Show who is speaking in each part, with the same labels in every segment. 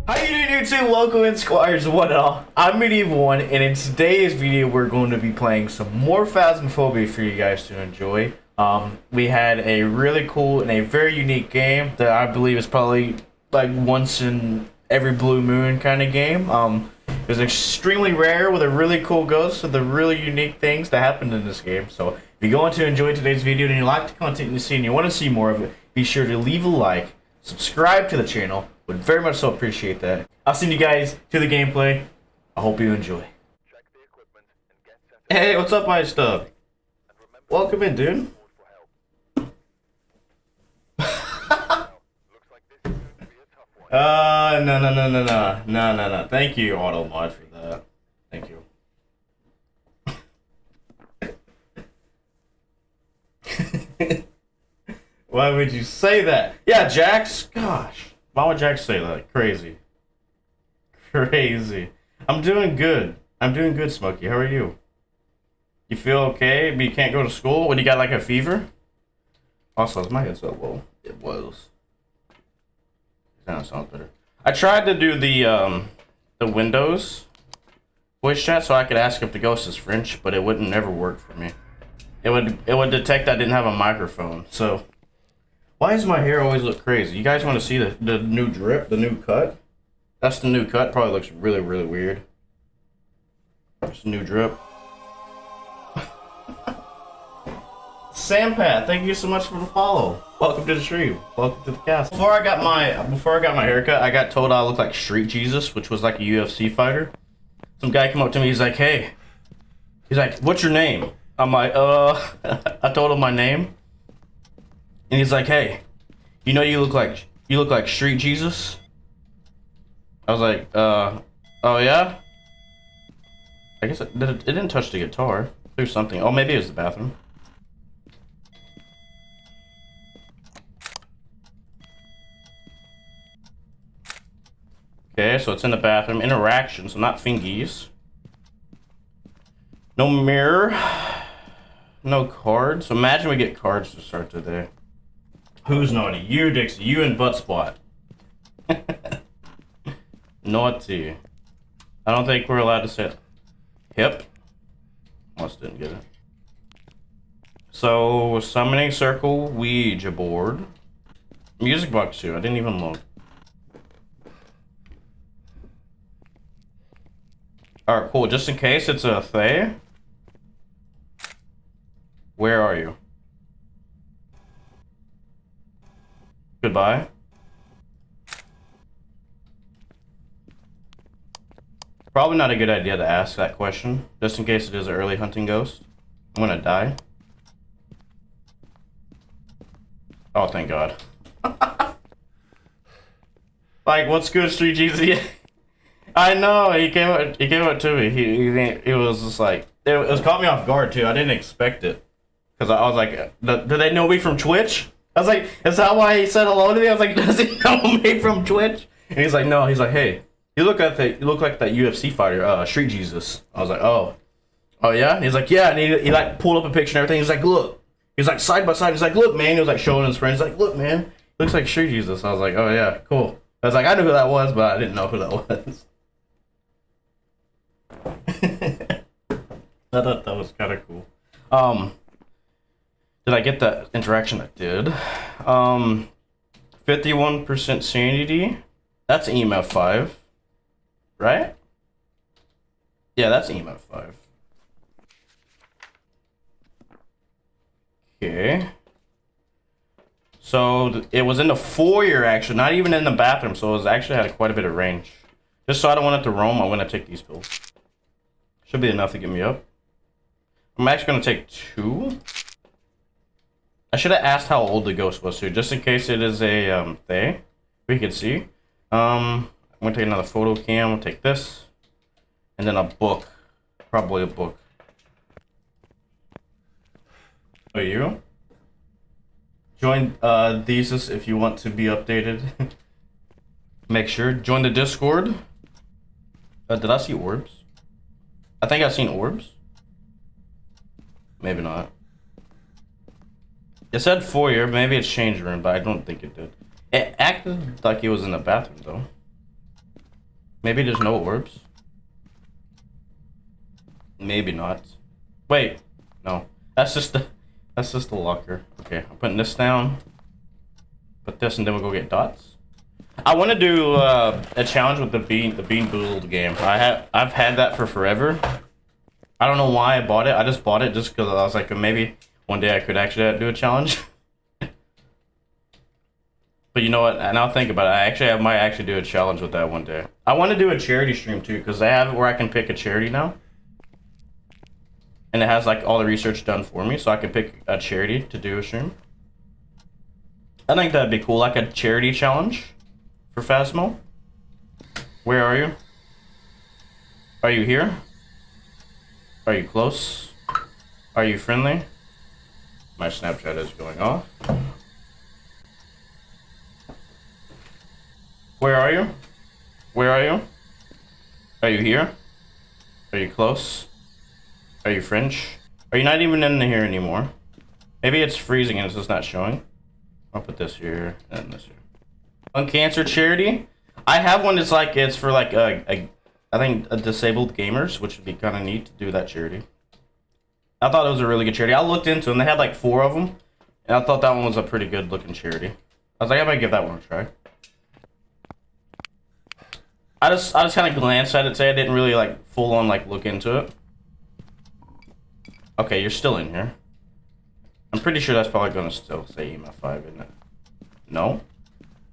Speaker 1: How you doing, YouTube? Welcome in, Squires. What all? I'm Medieval One, and in today's video, we're going to be playing some more Phasmophobia for you guys to enjoy. We had a really cool and a very unique game that I believe is probably like once in every blue moon kind of game. It was extremely rare with a really cool ghost with the really unique things that happened in this game. So if you're going to enjoy today's video and you like the content you see and you want to see more of it, be sure to leave a like, subscribe to the channel. Would very much so appreciate that. I'll send you guys to the gameplay. I hope you enjoy. Hey, what's up, my stuff? Welcome in, dude. No. Thank you, Automod, for that. Thank you. Why would you say that? Yeah, Jax. Gosh. Why would Jack say that? Crazy. Crazy. I'm doing good. I'm doing good, Smokey. How are you? You feel okay? But you can't go to school? When you got like a fever? Also, is my headset low? It was. Now it sounds better. I tried to do the Windows voice chat so I could ask if the ghost is French, but it wouldn't never work for me. It would detect I didn't have a microphone, so. Why does my hair always look crazy? You guys want to see the new drip, the new cut? That's the new cut. Probably looks really, really weird. It's a new drip. Sampath, thank you so much for the follow. Welcome to the stream. Welcome to the cast. Before I got my haircut, I got told I looked like Street Jesus, which was like a UFC fighter. Some guy came up to me. He's like, "Hey," he's like, "What's your name?" I'm like, I told him my name. And he's like, "Hey, you know you look like Street Jesus?" I was like, oh yeah? I guess it didn't touch the guitar. There's something. Oh, maybe it was the bathroom. Okay, so it's in the bathroom. Interaction, so not fingies. No mirror. No cards. So imagine we get cards to start today. Who's naughty? You, Dixie. You and Butt Spot. Naughty. I don't think we're allowed to say it. Hip. Almost didn't get it. So, summoning circle, Ouija board. Music box too. I didn't even look. Alright, cool. Just in case it's a Thay. Where are you? Goodbye. Probably not a good idea to ask that question, just in case it is an early hunting ghost. I'm gonna die. Oh, thank God. Like, what's good, Street Jesus? I know, he came up to me. He was just like, it was caught me off guard too. I didn't expect it. Because I was like, do they know me from Twitch? I was like, is that why he said hello to me? I was like, does he know me from Twitch? And he's like, no. He's like, hey, you look like that UFC fighter, Street Jesus. I was like, oh yeah. And he's like, yeah. And he like pulled up a picture and everything. He's like, look. He's like side by side. He's like, look, man. He was like showing his friends. He's like, look, man. Looks like Street Jesus. I was like, oh yeah, cool. I was like, I knew who that was, but I didn't know who that was. I thought that was kind of cool. Did I get that interaction? I did. 51% sanity. That's EMF 5. Right? Yeah, that's EMF 5. Okay. So it was in the foyer, actually, not even in the bathroom. So it was actually had quite a bit of range. Just so I don't want it to roam, I'm gonna take these pills. Should be enough to get me up. I'm actually gonna take 2. I should have asked how old the ghost was too, just in case it is a Thay. We can see. I'm gonna take another photo cam. I'm gonna take this, and then a book, probably a book. Are you? Join Thesis if you want to be updated. Make sure join the Discord. Did I see orbs? I think I've seen orbs. Maybe not. It said foyer, maybe it's change room, but I don't think it did. It acted like it was in the bathroom, though. Maybe there's no orbs. Maybe not. Wait, no. That's just the locker. Okay, I'm putting this down. Put this, and then we'll go get dots. I want to do a challenge with the Bean Boozled game. I've had that for forever. I don't know why I bought it. I just bought it just because I was like, maybe one day I could actually do a challenge. But you know what? And I'll think about it. I might actually do a challenge with that one day. I want to do a charity stream too, because they have it where I can pick a charity now. And it has like all the research done for me, so I can pick a charity to do a stream. I think that'd be cool, like a charity challenge for Phasmo. Where are you? Are you here? Are you close? Are you friendly? My Snapchat is going off. Where are you? Where are you? Are you here? Are you close? Are you French? Are you not even in here anymore? Maybe it's freezing and it's just not showing. I'll put this here and this here. On cancer charity, I have one that's like, it's for like I think disabled gamers, which would be kind of neat to do that charity. I thought it was a really good charity. I looked into them. They had like 4 of them, and I thought that one was a pretty good looking charity. I was like, I might give that one a try. I just kind of glanced at it today. I didn't really like full on like look into it. Okay, you're still in here. I'm pretty sure that's probably gonna still say EMF 5, isn't it? No?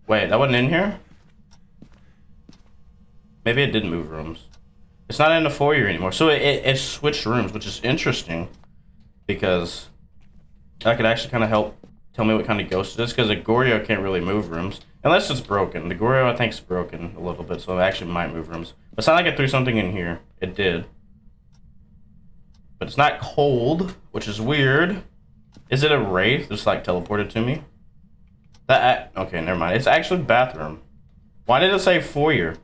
Speaker 1: Wait, that wasn't in here? Maybe it didn't move rooms. It's not in the foyer anymore. So it switched rooms, which is interesting. Because that could actually kind of help tell me what kind of ghost it is. Because the Goryo can't really move rooms. Unless it's broken. The Goryo, I think, is broken a little bit. So it actually might move rooms. But it's not like it threw something in here. It did. But it's not cold, which is weird. Is it a wraith? Just like teleported to me? Okay, never mind. It's actually bathroom. Why did it say foyer?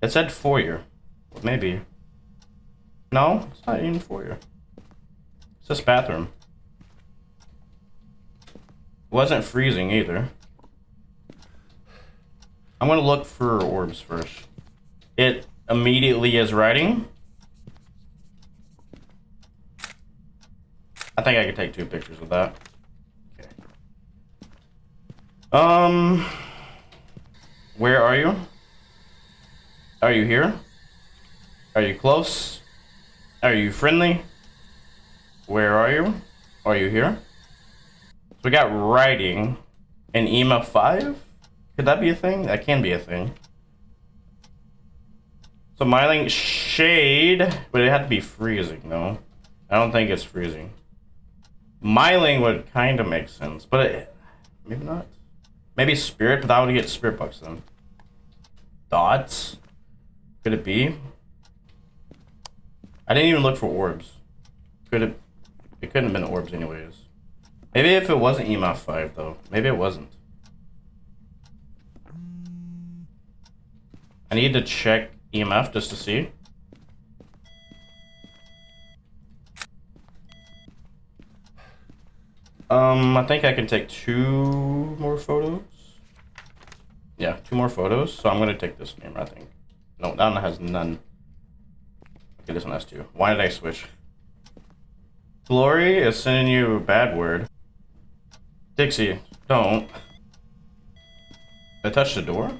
Speaker 1: It said foyer. Well, maybe. No, it's not even foyer. It's just bathroom. It wasn't freezing either. I'm gonna look for orbs first. It immediately is writing. I think I could take 2 pictures of that. Okay. Where are you? Are you here? Are you close? Are you friendly? Where are you? Are you here? So we got writing and EMF 5? Could that be a thing? That can be a thing. So Myling shade, but it had to be freezing though. I don't think it's freezing. Myling would kind of make sense, but maybe not. Maybe spirit, but that would get spirit bucks then. Dots? Could it be? I didn't even look for orbs. Could it? It couldn't have been orbs anyways. Maybe if it wasn't EMF 5 though. Maybe it wasn't. I need to check EMF just to see. I think I can take 2 more photos. Yeah, 2 more photos. So I'm gonna take this camera, I think. No, that one has none. Okay, this one has 2. Why did I switch? Glory is sending you a bad word. Dixie, don't. Did I touch the door?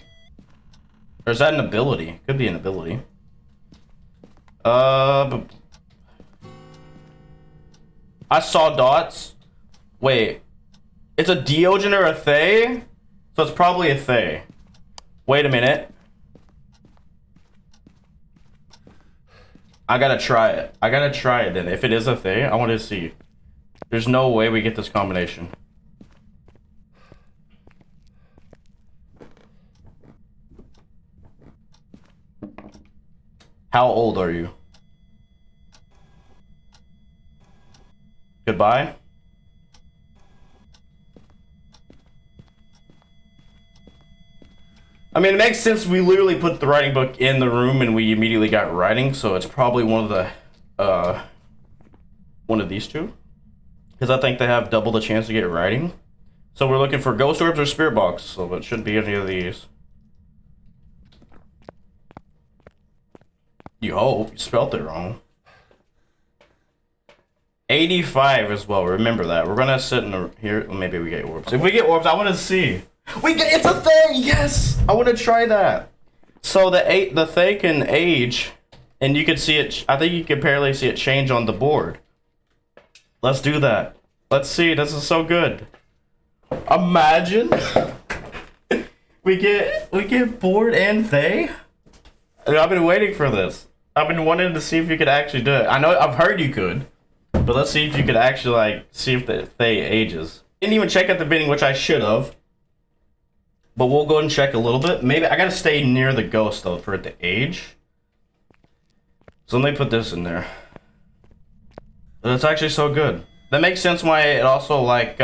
Speaker 1: Or is that an ability? Could be an ability. But I saw dots. Wait. It's a Deogen or a Thay? So it's probably a Thay. Wait a minute. I gotta try it. I gotta try it then. If it is a Thay, I want to see. There's no way we get this combination. How old are you? Goodbye. I mean, it makes sense. We literally put the writing book in the room and we immediately got writing, so it's probably one of these 2. Because I think they have double the chance to get writing. So we're looking for ghost orbs or spirit box, so it shouldn't be any of these. You hope. You spelled it wrong. 85 as well. Remember that. We're gonna sit in the, here. Maybe we get orbs. If we get orbs, I want to see. It's a thing. Yes, I want to try that. So the thing can age, and you can see it. I think you can barely see it change on the board. Let's do that. Let's see. This is so good. Imagine we get bored and they. I've been waiting for this. I've been wanting to see if you could actually do it. I know I've heard you could. But let's see if you could actually, like, see if the Thay ages. Didn't even check at the beginning, which I should have. But we'll go ahead and check a little bit. Maybe I gotta stay near the ghost, though, for it to age. So let me put this in there. That's actually so good. That makes sense why it also, like,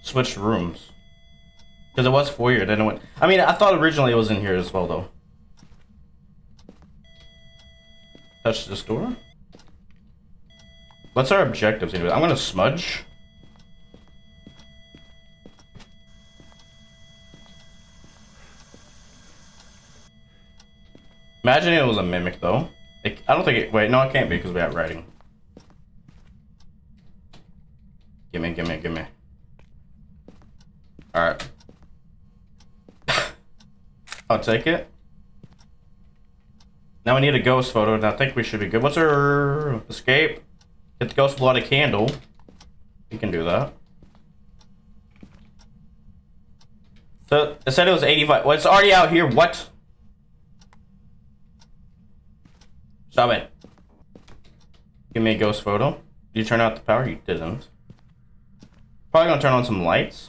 Speaker 1: switched rooms. Because it was 4 years, then it went... I mean, I thought originally it was in here as well, though. Touch this door? What's our objectives anyway? I'm gonna smudge. Imagine it was a mimic though. I don't think it. Wait, no, it can't be because we have writing. Gimme. Alright. I'll take it. Now we need a ghost photo, and I think we should be good. What's our escape? Get the ghost blood a candle. You can do that. So it said it was 85. Well, it's already out here. What? Stop it. Give me a ghost photo. Did you turn out the power? You didn't. Probably gonna turn on some lights.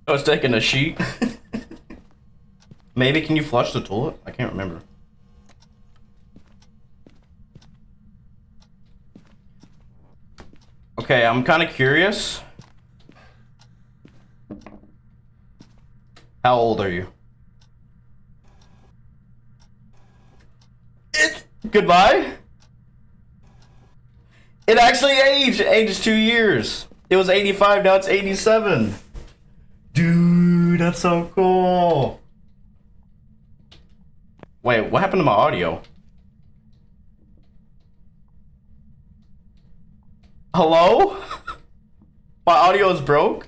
Speaker 1: Oh, it's taking a sheet. Maybe can you flush the toilet? I can't remember. Okay, I'm kind of curious. How old are you? Goodbye? It actually aged. It aged 2 years. It was 85, now it's 87. Dude, that's so cool. Wait, what happened to my audio? Hello? My audio is broke?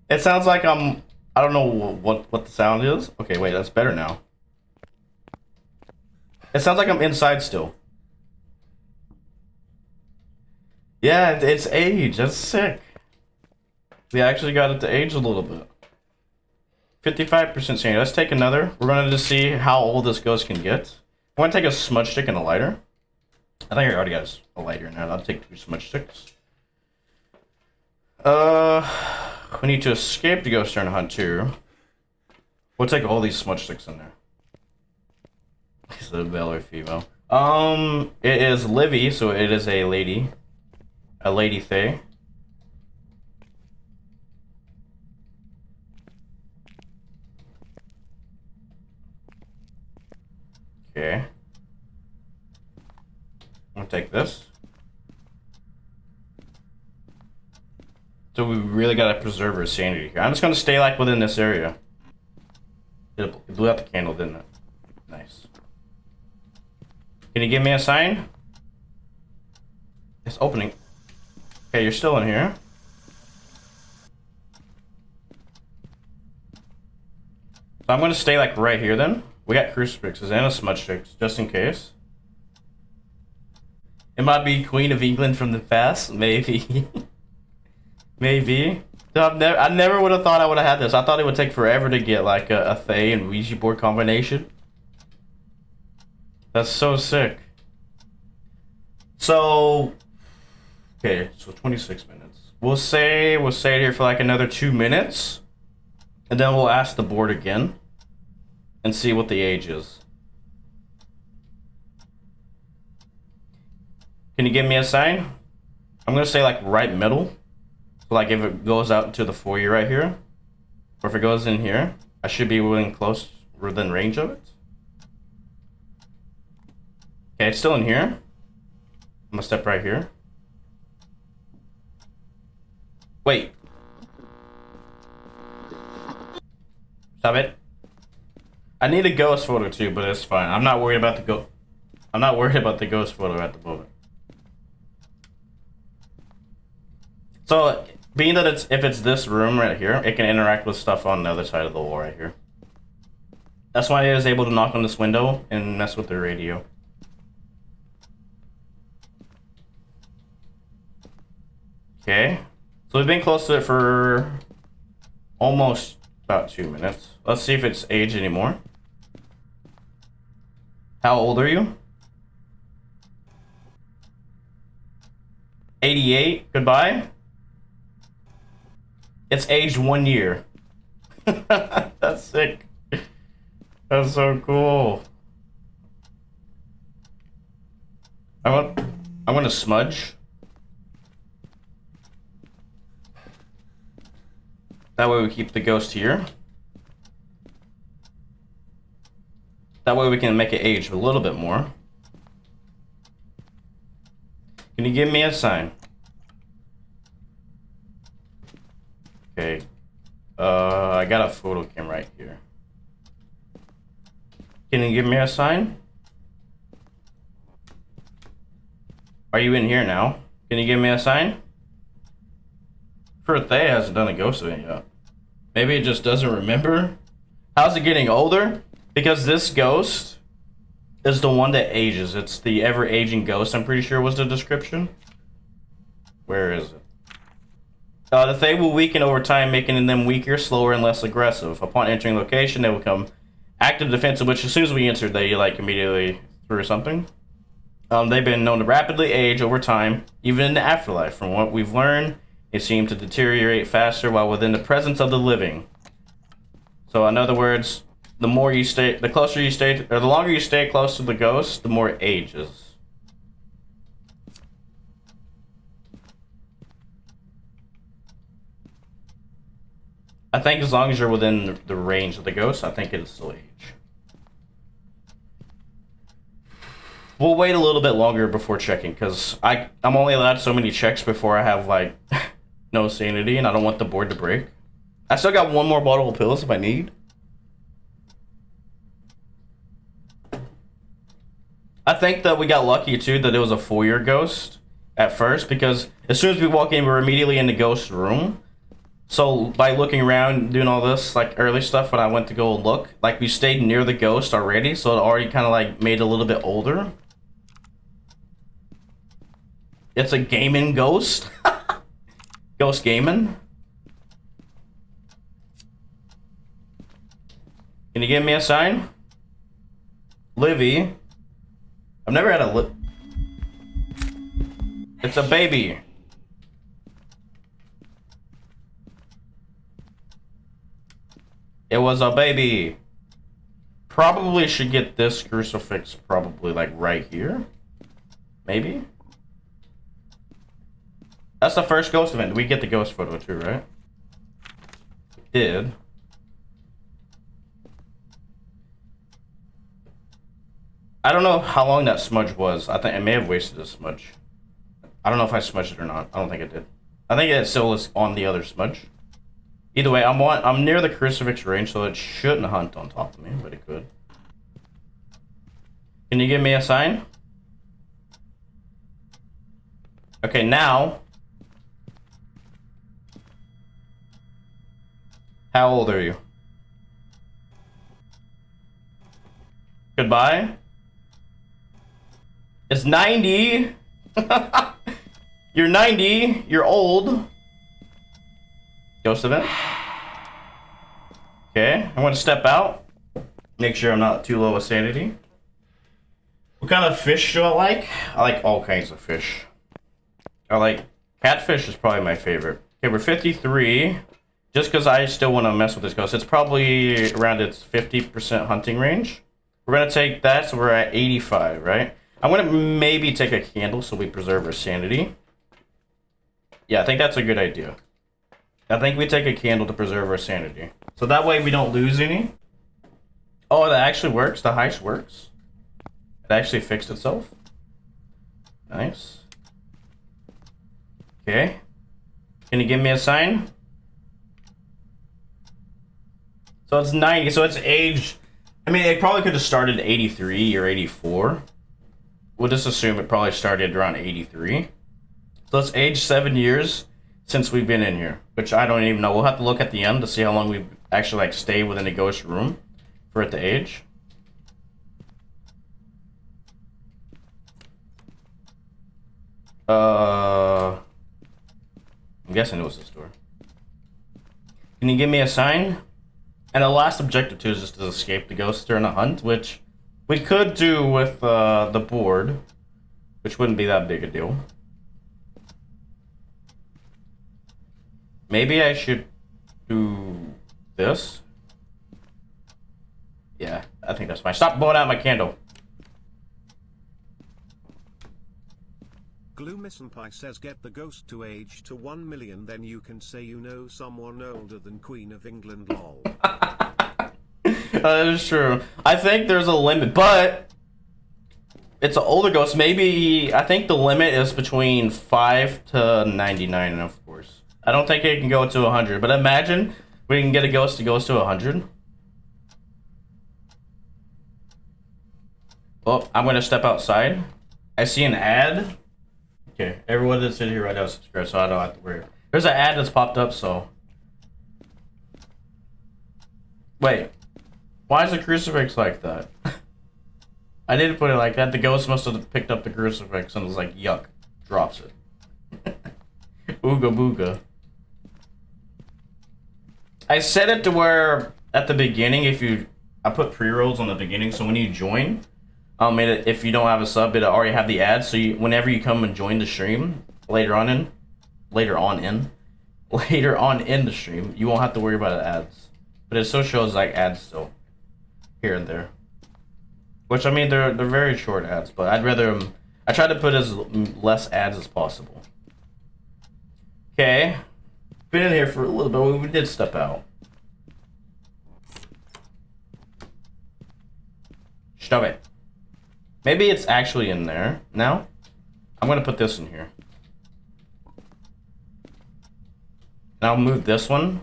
Speaker 1: It sounds like I don't know what the sound is. Okay, wait, that's better now. It sounds like I'm inside still. Yeah, it's age. That's sick. We actually got it to age a little bit. 55% sanity. Let's take another. We're gonna just see how old this ghost can get. I'm gonna take a smudge stick and a lighter. I think I already got a lighter now. I'll take 2 smudge sticks. We need to escape the ghost during hunt too. We'll take all these smudge sticks in there. It's the male or female. It is Livy, so it is a lady. A lady Thay. Okay. I'm gonna take this. So we really gotta preserve our sanity here. I'm just gonna stay like within this area. It blew out the candle, didn't it? Nice. Can you give me a sign? It's opening. Okay, you're still in here. So I'm gonna stay like right here then. We got crucifixes and a smudge sticks, just in case. It might be Queen of England from the past, maybe. Maybe. I never would have thought I would have had this. I thought it would take forever to get like a Thay and Ouija board combination. That's so sick. So, okay, so 26 minutes. We'll stay here for like another 2 minutes, and then we'll ask the board again and see what the age is. Can you give me a sign? I'm gonna say like right middle. So like if it goes out to the foyer right here, or if it goes in here, I should be within close, within range of it. Okay, it's still in here. I'm gonna step right here. Wait. Stop it. I need a ghost photo too, but it's fine. I'm not worried about the I'm not worried about the ghost photo at the moment. So, being that if it's this room right here, it can interact with stuff on the other side of the wall right here. That's why I was able to knock on this window and mess with the radio. Okay. So we've been close to it for almost about 2 minutes. Let's see if it's aged anymore. How old are you? 88. Goodbye. It's aged 1 year. That's sick. That's so cool. I'm gonna smudge. That way we keep the ghost here. That way we can make it age a little bit more. Can you give me a sign? Okay. I got a photo cam right here. Can you give me a sign? Are you in here now? Can you give me a sign? Thea hasn't done a ghost event yet. Maybe it just doesn't remember. How's it getting older? Because this ghost is the one that ages. It's the ever-aging ghost, I'm pretty sure was the description. Where is it? The Thay will weaken over time, making them weaker, slower, and less aggressive. Upon entering location, they will become active defensive, which as soon as we enter, they like immediately threw something. They've been known to rapidly age over time, even in the afterlife. From what we've learned, it seemed to deteriorate faster while within the presence of the living. So in other words, the more you stay, the closer you stay, or the longer you stay close to the ghost, the more it ages. I think as long as you're within the range of the ghost, I think it'll still age. We'll wait a little bit longer before checking, because I'm only allowed so many checks before I have, like, no sanity, and I don't want the board to break. I still got one more bottle of pills if I need. I think that we got lucky, too, that it was a foyer ghost at first, because as soon as we walk in, we're immediately in the ghost room. So by looking around, doing all this, like, early stuff, when I went to go look, like, we stayed near the ghost already, so it already kind of, like, made it a little bit older. It's a gaming ghost. Ghost gaming. Can you give me a sign? Livy. I've never had a It's a baby. It was a baby. Probably should get this crucifix probably like right here. Maybe. That's the first ghost event. We get the ghost photo too, right? Did. I don't know how long that smudge was. I think I may have wasted a smudge. I don't know if I smudged it or not. I don't think I did. I think it still is on the other smudge. Either way, I'm near the crucifix range, so it shouldn't hunt on top of me, but it could. Can you give me a sign? Okay, now. How old are you? Goodbye. It's 90. You're 90. You're old. Ghost event. Okay, I'm gonna step out. Make sure I'm not too low of sanity. What kind of fish do I like? I like all kinds of fish. I like catfish is probably my favorite. Okay, we're 53. Just because I still want to mess with this ghost. It's probably around its 50% hunting range. We're gonna take that, so we're at 85, right? I'm gonna maybe take a candle so we preserve our sanity. Yeah, I think that's a good idea. I think we take a candle to preserve our sanity. So that way we don't lose any. Oh, that actually works. The heist works. It actually fixed itself. Nice. Okay. Can you give me a sign? So it's 90. So it's aged I mean, it probably could have started 83 or 84. We'll just assume it probably started around 83. So it's aged 7 years since we've been in here, which I don't even know. We'll have to look at the end to see how long we actually like stay within a ghost room for it to age. I'm guessing it was this door. Can you give me a sign? And the last objective too is just to escape the ghost during a hunt, which we could do with the board, which wouldn't be that big a deal. Maybe I should do this. Yeah, I think that's fine. Stop blowing out my candle.
Speaker 2: Gloomissenpie says get the ghost to age to 1 million, then you can say you know someone older than Queen of England, lol.
Speaker 1: That is true. I think there's a limit, but it's an older ghost. Maybe, I think the limit is between 5 to 99, of course. I don't think it can go to 100, but imagine we can get a ghost that goes to 100. Well, I'm going to step outside. I see an ad. Okay, everyone that's in here right now is subscribed, so I don't have to worry. There's an ad that's popped up, so... Wait. Why is the crucifix like that? I didn't put it like that. The ghost must have picked up the crucifix and was like, yuck. Drops it. Ooga booga. I set it to where, at the beginning, I put pre-rolls on the beginning, so when you join... if you don't have a sub, it'll already have the ads. So whenever you come and join the stream later on in the stream, you won't have to worry about the ads. But it still shows like ads still here and there. Which I mean, they're very short ads, but I'd rather I try to put as less ads as possible. Okay, been in here for a little bit. We did step out. Stop it. Maybe it's actually in there now. I'm gonna put this in here. And I'll move this one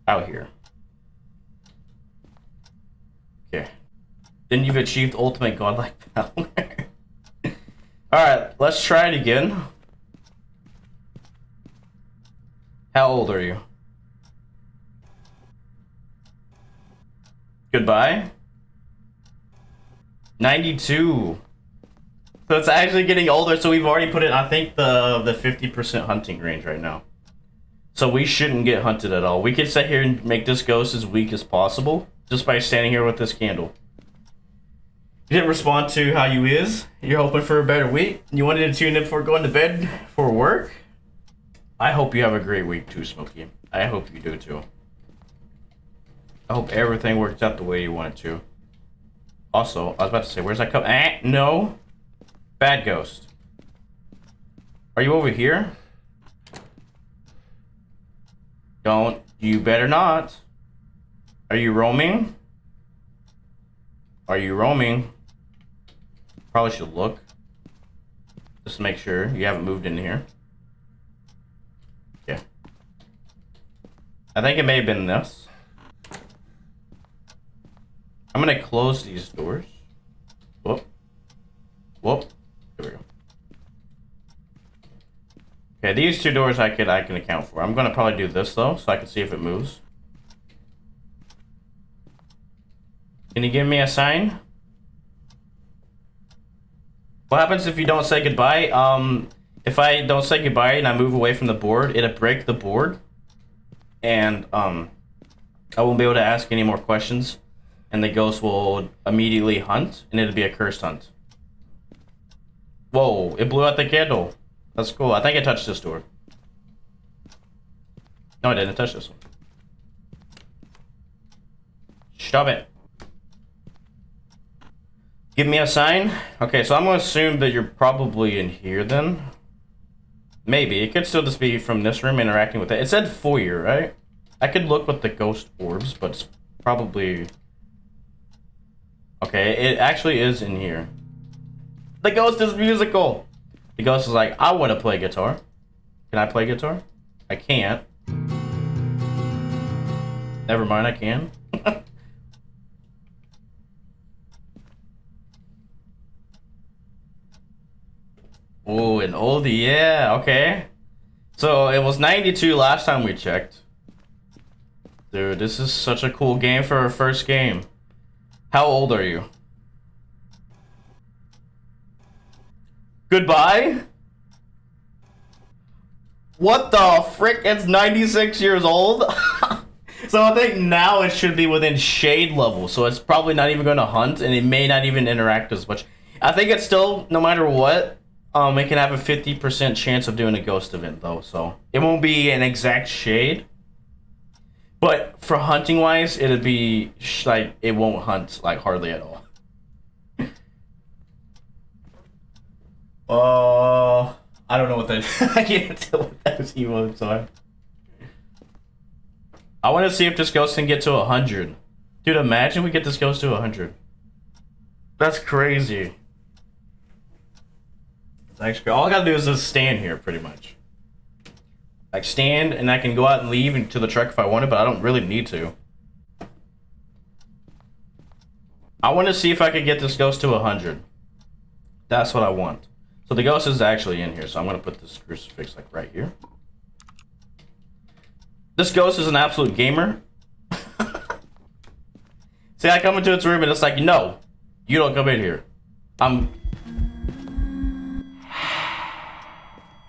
Speaker 1: out here. Okay. Then you've achieved ultimate godlike power. Alright, let's try it again. How old are you? Goodbye. 92. So it's actually getting older, so we've already put it, I think, the 50% hunting range right now. So we shouldn't get hunted at all. We could sit here and make this ghost as weak as possible just by standing here with this candle. You didn't respond to how you is. You're hoping for a better week. You wanted to tune in before going to bed for work. I hope you have a great week too, Smokey. I hope you do too. I hope everything works out the way you want it to. Also, I was about to say, where's that cup? No. Bad ghost. Are you over here? Don't. You better not. Are you roaming? Are you roaming? Probably should look. Just to make sure you haven't moved in here. Yeah. I think it may have been this. I'm gonna close these doors. Whoop. Whoop. There we go. Okay, these two doors I can account for. I'm gonna probably do this though, so I can see if it moves. Can you give me a sign? What happens if you don't say goodbye? If I don't say goodbye and I move away from the board, it'll break the board. And I won't be able to ask any more questions. And the ghost will immediately hunt, and it'll be a cursed hunt. Whoa, it blew out the candle. That's cool. I think I touched this door. No, I didn't touch this one. Stop it. Give me a sign. Okay, so I'm going to assume that you're probably in here then. Maybe. It could still just be from this room interacting with it. It said foyer, right? I could look with the ghost orbs, but it's probably... Okay, it actually is in here. The ghost is musical. The ghost is like, I want to play guitar. Can I play guitar? I can't. Never mind, I can. Oh, an oldie, yeah, okay. So it was 92 last time we checked. Dude, this is such a cool game for our first game. How old are you? Goodbye? What the frick? It's 96 years old? So I think now it should be within shade level. So it's probably not even going to hunt, and it may not even interact as much. I think it's still, no matter what, it can have a 50% chance of doing a ghost event, though. So it won't be an exact shade. But for hunting wise, it'll be like it won't hunt like hardly at all. I don't know what that. I can't tell what that is. I'm sorry. I want to see if this ghost can get to 100. Dude, imagine we get this ghost to 100. That's crazy. It's actually all I gotta do is just stand here, pretty much. Like stand, and I can go out and leave into the truck if I wanted, but I don't really need to. I want to see if I could get this ghost to 100. That's what I want. So the ghost is actually in here, so I'm gonna put this crucifix like right here. This ghost is an absolute gamer. See, I come into its room and it's like, no, you don't come in here.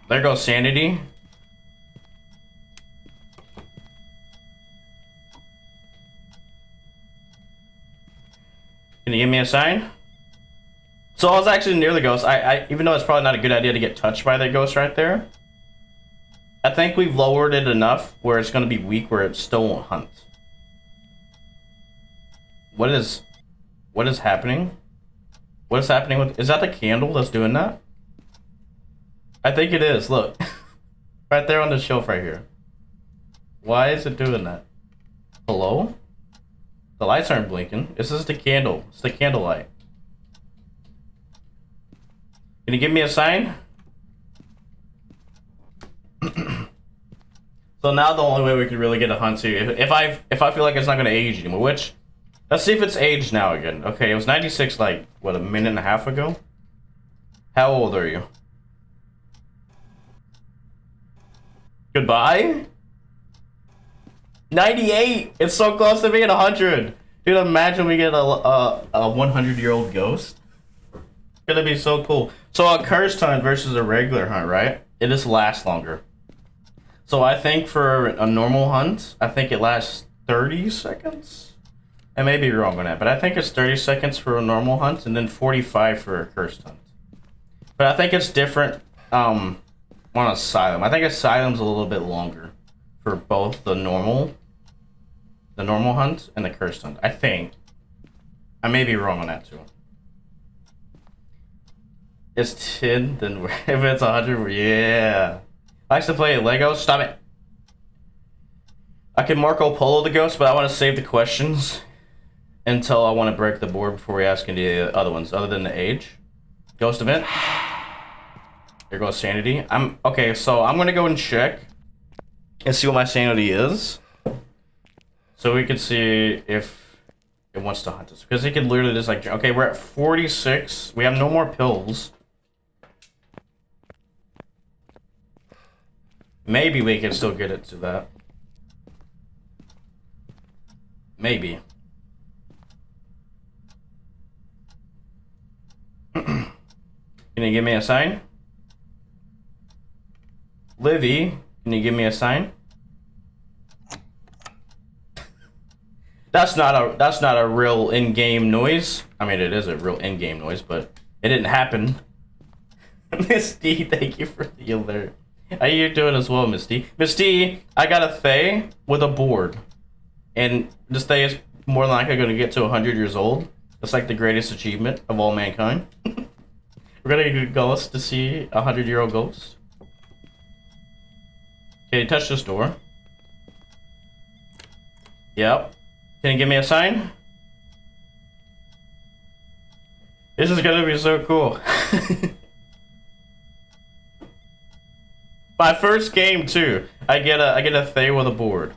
Speaker 1: There goes sanity. Can you give me a sign? So I was actually near the ghost. I even though it's probably not a good idea to get touched by that ghost right there, I think we've lowered it enough where it's going to be weak, where it still won't hunt. What is happening? What is happening with? Is that the candle that's doing that? I think it is. Look, right there on the shelf right here. Why is it doing that? Hello? The lights aren't blinking. This is the candle. It's the candle light. Can you give me a sign? So now the only way we could really get a hunt to, if I feel like it's not gonna age anymore, which, let's see if it's aged now again. Okay, it was 96 like, what, a minute and a half ago? How old are you? Goodbye? 98! It's so close to being 100! Dude, imagine we get a 100-year-old ghost. It's gonna be so cool. So a cursed hunt versus a regular hunt, right? It just lasts longer. So I think for a normal hunt, I think it lasts 30 seconds? I may be wrong on that, but I think it's 30 seconds for a normal hunt and then 45 for a cursed hunt. But I think it's different on Asylum. I think Asylum's a little bit longer for both the normal hunt and the cursed hunt. I think. I may be wrong on that too. It's 10, then if it's 100, yeah. I like to play Lego. Stop it. I can Marco Polo the ghost, but I want to save the questions until I want to break the board before we ask any of the other ones, other than the age. Ghost event. There goes sanity. Okay, so I'm gonna go and check and see what my sanity is, so we can see if it wants to hunt us. Because it can literally just like, okay, we're at 46. We have no more pills. Maybe we can still get it to that. Maybe. Can you give me a sign? Livy, can you give me a sign? That's not a real in-game noise. I mean, it is a real in-game noise, but it didn't happen. Misty, thank you for the alert. How you doing as well, Misty? Misty, I got a Thay with a board. And this Thay is more than likely going to get to 100 years old. It's like the greatest achievement of all mankind. We're going to get a ghost to see a 100-year-old ghost. Can you touch this door? Yep. Can you give me a sign? This is going to be so cool. My first game too. I get a Thay with a board.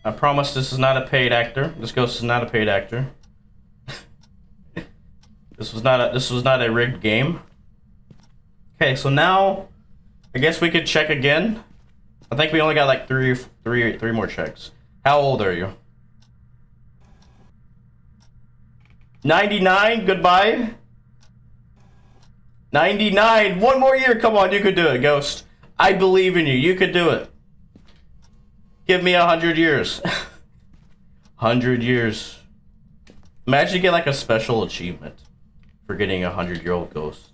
Speaker 1: I promise this is not a paid actor. This ghost is not a paid actor. This was not a rigged game. Okay, so now I guess we could check again. I think we only got like three more checks. How old are you? 99, goodbye. 99, one more year, come on, you could do it, Ghost. I believe in you, you could do it. Give me 100 years. 100 years. Imagine you get like a special achievement for getting a 100-year-old ghost.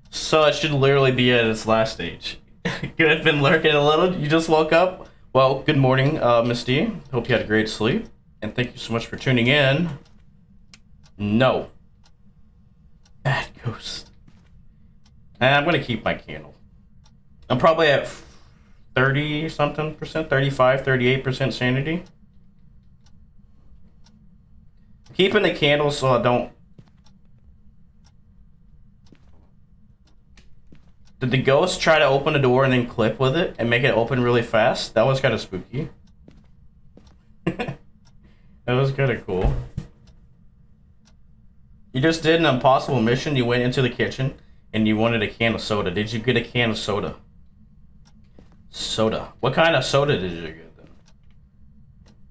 Speaker 1: So it should literally be at its last stage. You have been lurking a little, you just woke up. Well, good morning, Miss D. Hope you had a great sleep. And thank you so much for tuning in. No. Bad ghost. And I'm gonna keep my candle. I'm probably at 30 something percent, 35, 38% sanity. Keeping the candle so I don't. Did the ghost try to open the door and then clip with it and make it open really fast? That was kind of spooky. That was kind of cool. You just did an impossible mission. You went into the kitchen and you wanted a can of soda. Did you get a can of soda? Soda. What kind of soda did you get then?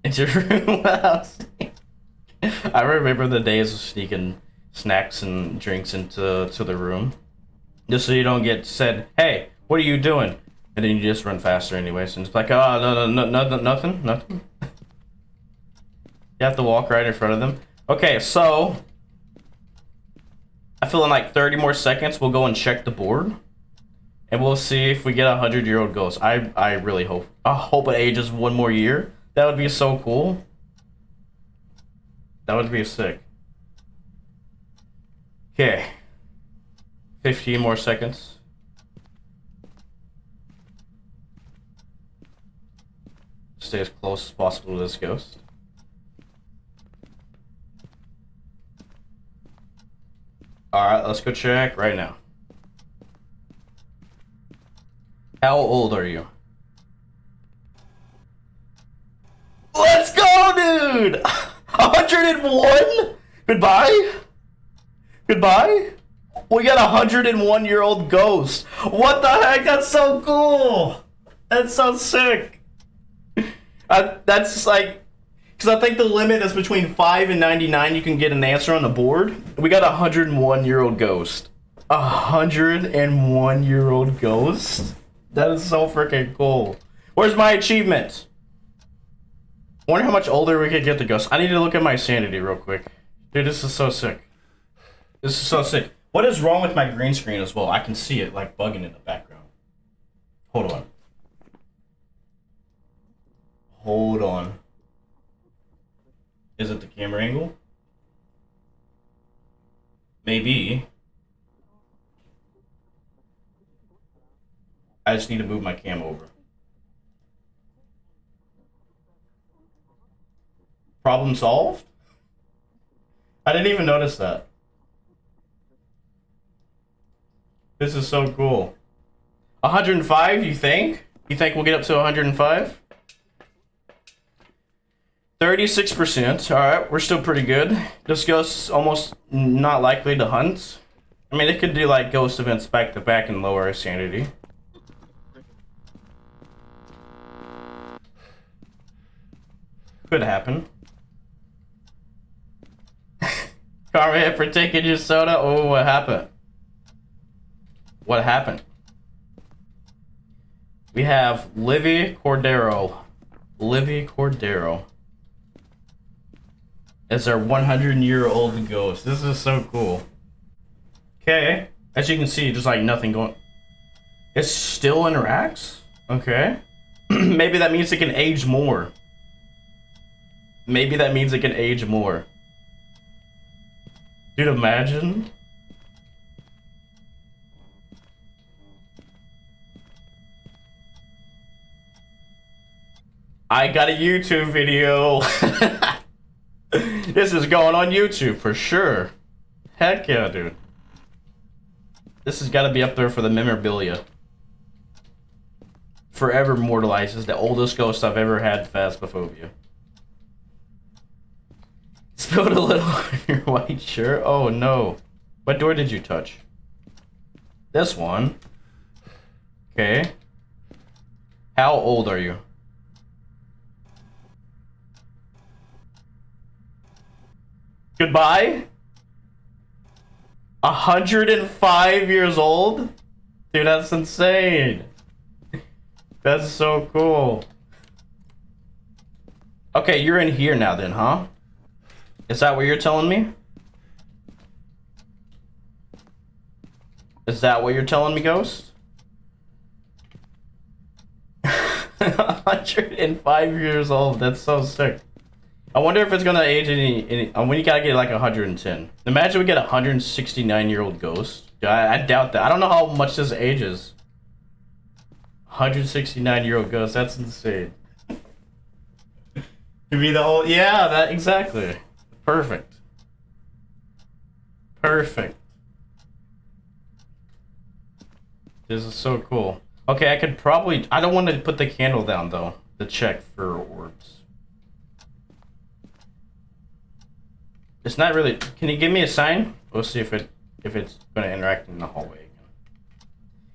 Speaker 1: It's your room house. I remember the days of sneaking snacks and drinks into the room. Just so you don't get said, hey, what are you doing? And then you just run faster anyways. And it's like, oh, no, nothing. You have to walk right in front of them. Okay, so I feel in like 30 more seconds we'll go and check the board. And we'll see if we get a 100-year-old ghost. I really hope. I hope it ages one more year. That would be so cool. That would be sick. Okay. 15 more seconds. Stay as close as possible to this ghost. Alright, let's go check right now. How old are you? Let's go, dude! 101? Goodbye? Goodbye? We got a 101-year-old ghost. What the heck? That's so cool. That's so sick. That's like... Because I think the limit is between 5 and 99. You can get an answer on the board. We got a 101-year-old ghost. A 101-year-old ghost? That is so freaking cool. Where's my achievement? I wonder how much older we could get the ghost. I need to look at my sanity real quick. Dude, this is so sick. This is so sick. What is wrong with my green screen as well? I can see it like bugging in the background. Hold on. Hold on. Is it the camera angle? Maybe. I just need to move my cam over. Problem solved? I didn't even notice that. This is so cool. 105, you think? You think we'll get up to 105? 36%. Alright, we're still pretty good. This ghost's almost not likely to hunt. I mean, it could do like ghost events back to back and lower our sanity. Could happen. Karma hit for taking your soda. Oh, what happened? What happened? We have Livy Cordero. Livy Cordero. It's our 100-year-old ghost. This is so cool. Okay. As you can see, just like nothing going... It still interacts? Okay. Maybe that means it can age more. Maybe that means it can age more. Dude, imagine. I got a YouTube video. This is going on YouTube for sure. Heck yeah, dude. This has got to be up there for the memorabilia. Forever immortalizes the oldest ghost I've ever had, Phasmophobia. Spilled a little on your white shirt. Oh no. What door did you touch? This one. Okay. How old are you? Goodbye? 105 years old? Dude, that's insane. That's so cool. Okay, you're in here now then, huh? Is that what you're telling me? Is that what you're telling me, Ghost? 105 years old. That's so sick. I wonder if it's gonna age any when you gotta get like 110. Imagine we get a 169-year-old ghost. I doubt that. I don't know how much this ages. 169-year-old ghost. That's insane. To be the old, yeah, that exactly. Perfect. Perfect. This is so cool. Okay, I could probably. I don't want to put the candle down though. To check for orbs. It's not really. Can you give me a sign? We'll see if it's gonna interact in the hallway again.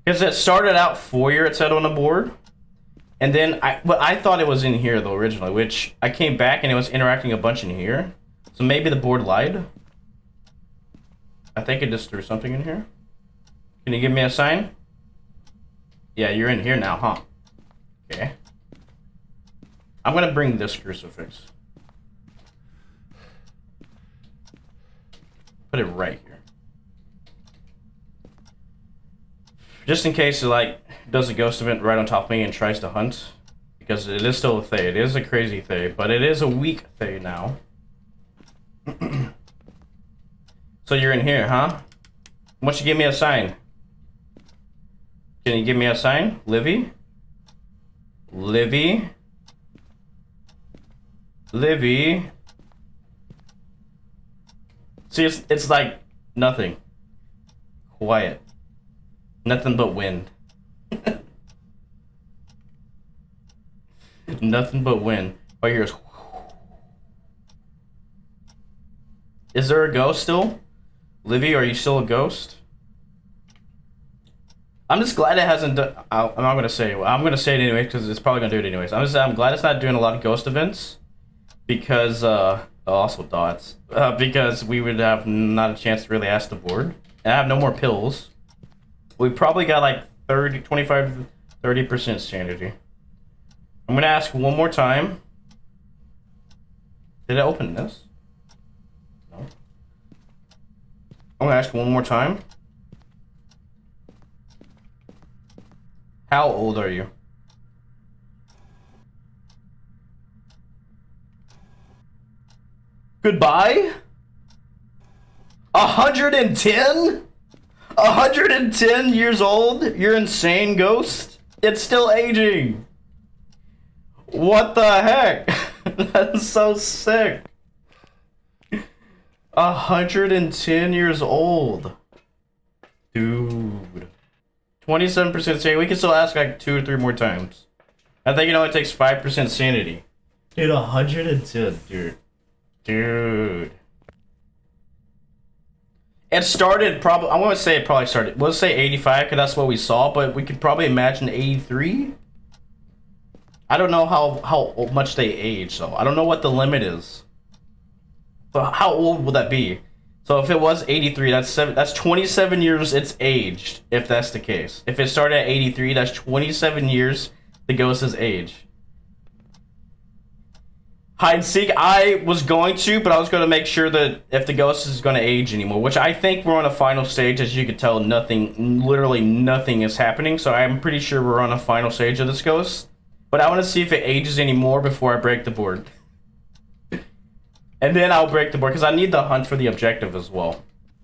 Speaker 1: Because it started out 4 it said on the board, and then I thought it was in here though originally, which I came back and it was interacting a bunch in here. So maybe the board lied. I think it just threw something in here. Can you give me a sign? Yeah, you're in here now, huh? Okay. I'm gonna bring this crucifix. Put it right here. Just in case it like does a ghost event right on top of me and tries to hunt. Because it is still a Thay. It is a crazy Thay, but it is a weak Thay now. So you're in here, huh? Why don't you give me a sign? Can you give me a sign? Livy? Livy? Livy? See, it's like nothing. Quiet. Nothing but wind. Nothing but wind. Oh, here's. Is there a ghost still? Livy, are you still a ghost? I'm just glad it hasn't done. I'm not gonna say it. I'm gonna say it anyway because it's probably gonna do it anyways. I'm glad it's not doing a lot of ghost events because also dots because we would have not a chance to really ask the board. And I have no more pills. We probably got like 25 to 30% sanity. I'm gonna ask one more time. Did I open this? No. I'm gonna ask one more time. How old are you? Goodbye? 110? 110 years old? You're insane, ghost? It's still aging. What the heck? That's so sick. 110 years old. Dude. 27% sanity. We can still ask like 2 or 3 more times. I think it only takes 5% sanity. Dude, 110, dude. Dude. It started probably, I want to say it probably started, let's say 85 because that's what we saw, but we could probably imagine 83. I don't know how much they age, so I don't know what the limit is. But how old would that be? So if it was 83, that's 27 years it's aged, if that's the case. If it started at 83, that's 27 years the ghost is aged. Hide and seek, I was going to, but I was going to make sure that if the ghost is going to age anymore, which I think we're on a final stage. As you can tell, nothing, literally nothing is happening. So I'm pretty sure we're on a final stage of this ghost. But I want to see if it ages anymore before I break the board. And then I'll break the board, because I need the hunt for the objective as well.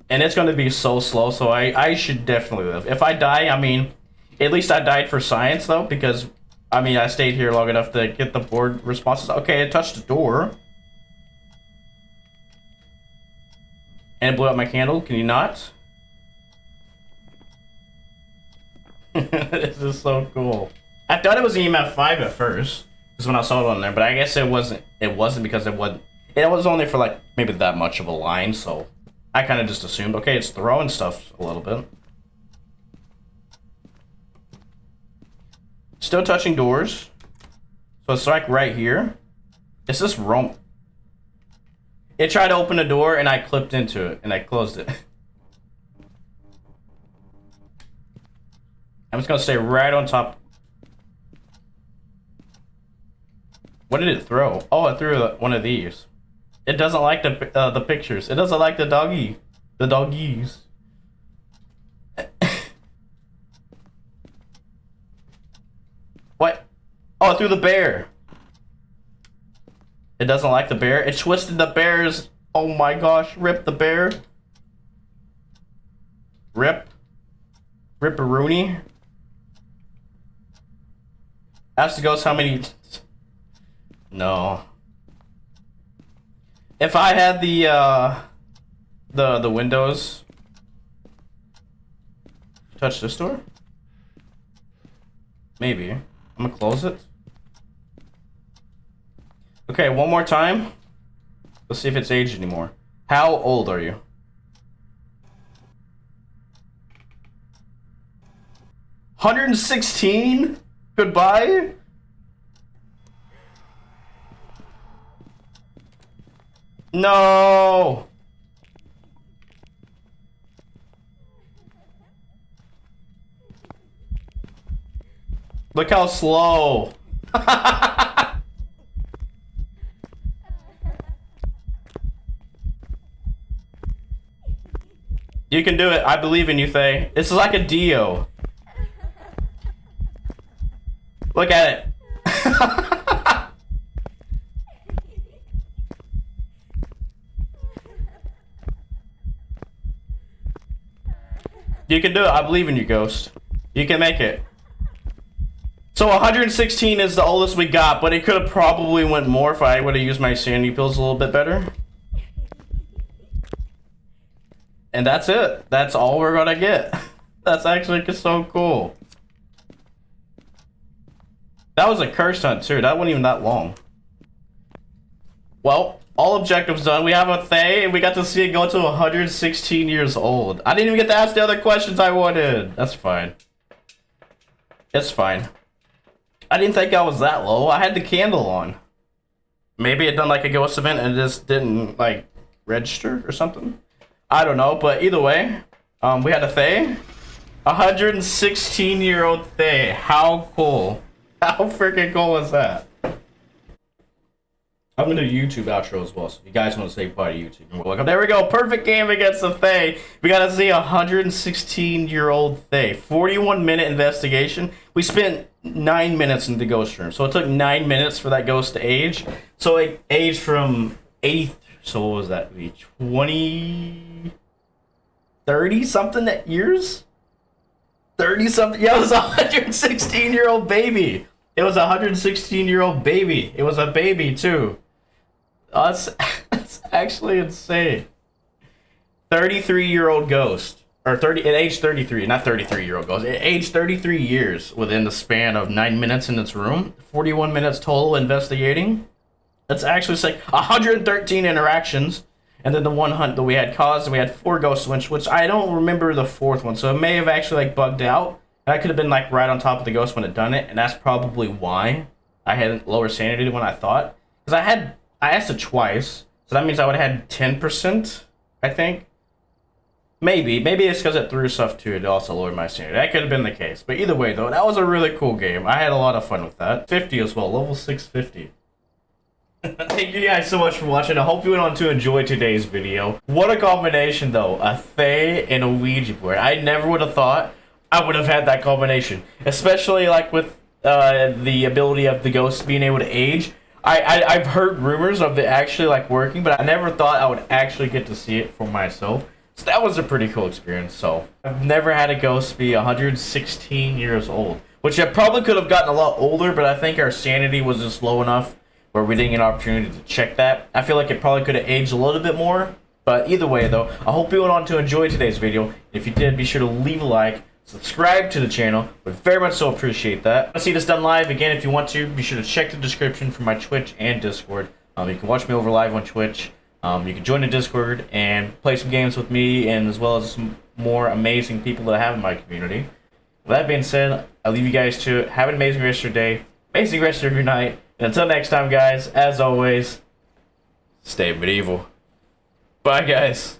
Speaker 1: And it's going to be so slow, so I should definitely live. If I die, I mean, at least I died for science, though, because, I mean, I stayed here long enough to get the board responses. Okay, it touched the door. And it blew out my candle. Can you not? This is so cool. I thought it was EMF 5 at first, because when I saw it on there, but I guess it wasn't. It wasn't because it wasn't. It was only for like maybe that much of a line, so I kind of just assumed, okay, it's throwing stuff a little bit. Still touching doors. So it's like right here. It's this room. It tried to open the door and I clipped into it and I closed it. I'm just gonna stay right on top. What did it throw? Oh, it threw one of these. It doesn't like the pictures. It doesn't like the doggies. What? Oh, it threw the bear. It doesn't like the bear. It twisted the bears. Oh my gosh, rip the bear. Rip. Rip-a-rooney. Ask the ghost how many... No. If I had the windows... Touch this door? Maybe. I'm gonna close it. Okay, one more time. Let's see if it's aged anymore. How old are you? $116? Goodbye? No! Look how slow. You can do it. I believe in you, Faye. This is like a Dio. Look at it. You can do it. I believe in you, Ghost. You can make it. So 116 is the oldest we got, but it could have probably went more if I would have used my sanity pills a little bit better. And that's it. That's all we're gonna get. That's actually so cool. That was a curse hunt too. That wasn't even that long. Well, all objectives done. We have a Thay, and we got to see it go to 116 years old. I didn't even get to ask the other questions I wanted. That's fine. It's fine. I didn't think I was that low. I had the candle on. Maybe it done like a ghost event and it just didn't like register or something. I don't know, but either way, we had a Thay. 116-year-old Thay. How cool. How freaking cool is that? I'm gonna do YouTube outro as well, so if you guys want to say bye to YouTube, you're welcome. There we go, perfect game against the Thay. We gotta see a 116-year-old Thay. 41-minute investigation. We spent 9 minutes in the ghost room, so it took 9 minutes for that ghost to age. So it aged from 80, so what was that? 20, 30 something years? 30 something, yeah, it was a 116-year-old baby. It was a 116-year-old baby. It was a baby too. That's actually insane. 33-year-old ghost. Or 30, it aged 33, not 33-year-old ghost. It aged 33 years within the span of 9 minutes in its room. 41 minutes total investigating. That's actually like 113 interactions. And then the one hunt that we had caused, and we had 4 ghost winch, which I don't remember the 4th one. So it may have actually like bugged out. And I could have been like right on top of the ghost when it done it. And that's probably why I had lower sanity than I thought. Because I asked it twice. So that means I would have had 10%, I think. Maybe it's because it threw stuff too. It also lowered my sanity. That could have been the case. But either way, though, that was a really cool game. I had a lot of fun with that. 50 as well. Level 650. Thank you guys so much for watching. I hope you went on to enjoy today's video. What a combination, though. A Thay and a Ouija board. I never would have thought I would have had that combination. Especially, like, with the ability of the ghost being able to age. I've heard rumors of it actually, like, working, but I never thought I would actually get to see it for myself. So that was a pretty cool experience. So I've never had a ghost be 116 years old, which I probably could have gotten a lot older, but I think our sanity was just low enough where we didn't get an opportunity to check that. I feel like it probably could have aged a little bit more, but either way though, I hope you went on to enjoy today's video. If you did, be sure to leave a like, subscribe to the channel, would very much so appreciate that. I want to see this done live again. If you want to, be sure to check the description for my Twitch and Discord. You can watch me over live on Twitch. You can join the Discord and play some games with me, and as well as some more amazing people that I have in my community. With that being said, I'll leave you guys to it. Have an amazing rest of your day, amazing rest of your night, and until next time, guys, as always, stay medieval. Bye, guys.